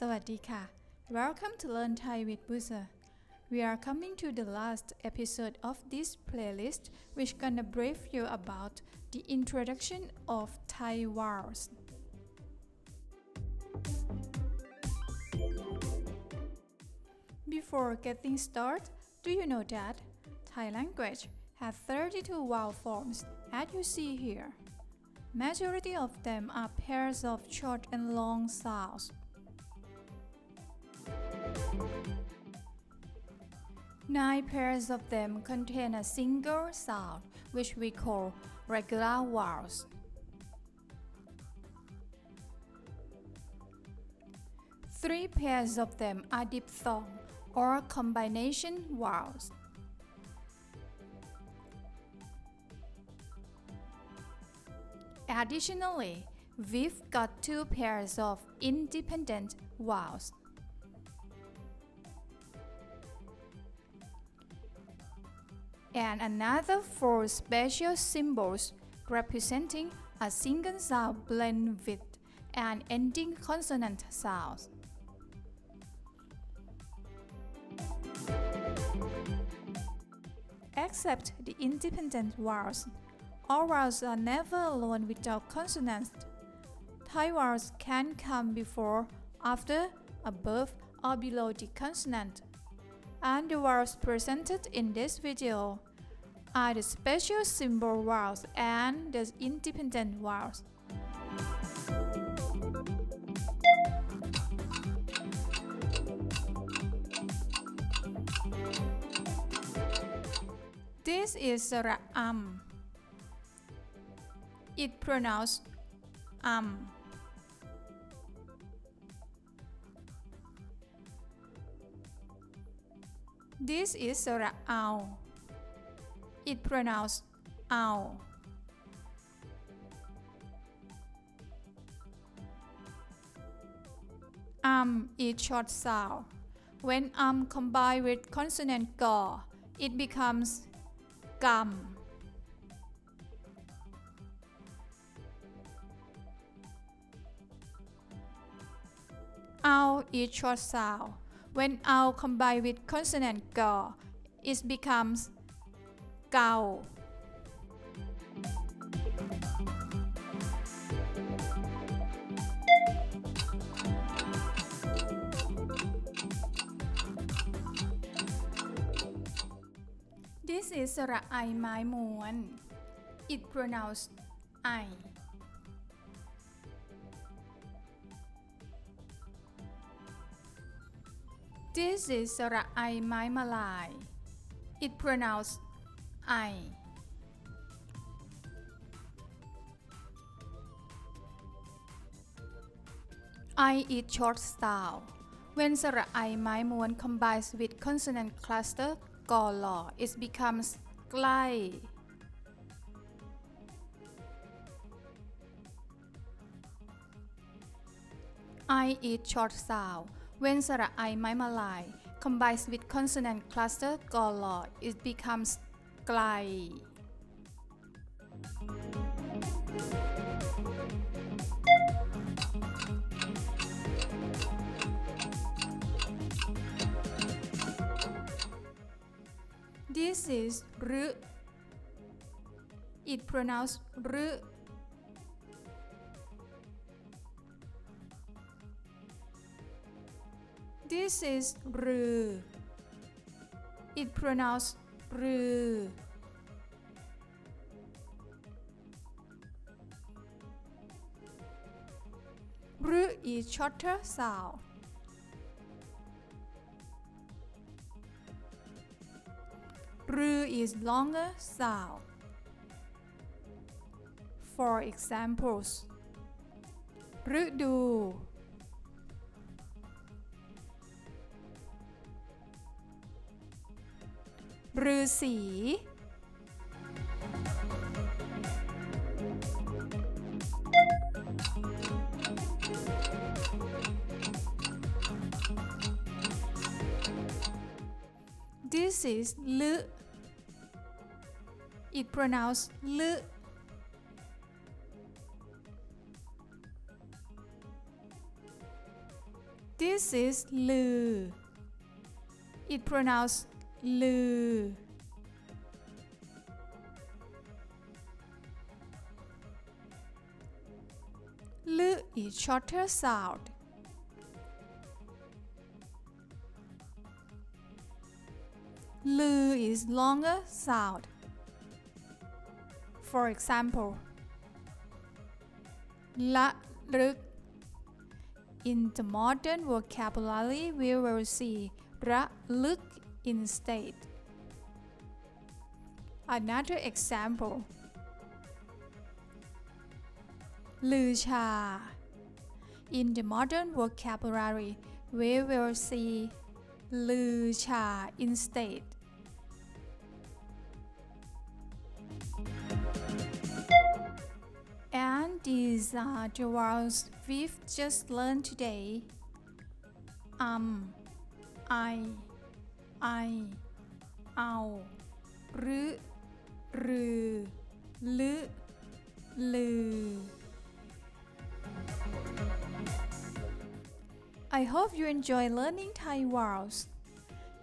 สวัสดีค่ะ Welcome to Learn Thai with Busa. We are coming to the last episode of this playlist, which gonna brief you about the introduction of Thai vowels. Before getting started, do you know that Thai language has 32 vowel forms, as you see here. Majority of them are pairs of short and long sounds. 9 pairs of them contain a single sound, which we call regular vowels. 3 pairs of them are diphthong or combination vowels. Additionally, we've got 2 pairs of independent vowels. And another 4 special symbols representing a single sound blend with an ending consonant sound. Except the independent vowels, all vowels are never alone without consonants. Thai vowels can come before, after, above, or below the consonant. And the vowels presented in this video are the special symbol vowels and the independent vowels. This is sera It pronounced This is sera It pronounced is short sound. When combined with consonant ga, it becomes gum. Is short sound. When combined with consonant ga, it becomes gao. This is สระไอไม้ม้วน It pronounced I. This is สระไอไม้มาลาย It pronounced I. I is short sound. When สระไอไม้ม้วน combines with consonant cluster กอลอ it becomes ใกล้ I is short sound. When สระไอไม้มาลาย combines with consonant cluster กอลอ it becomes ไกล This is รึ It pronounced รึ This is รือ It pronounced รือ รึ is shorter sound. Ru is longer sound. For examples, ฤดู ฤาษี This is ลึ It pronounced ลึ This This is Lu. It pronounced Lu. Lu is shorter sound. Lu is longer sound. For example, la rực. In the modern vocabulary, we will see ra lức instead. Another example, lư trà. In the modern vocabulary, we will see lư trà instead. And these are the words we've just learned today. I, ao, rứ, rừ, lứ, lừ. I hope you enjoy learning Thai vowels.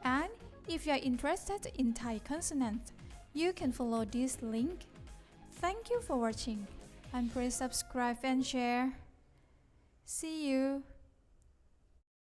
And if you are interested in Thai consonants, you can follow this link. Thank you for watching, and please subscribe and share. See you.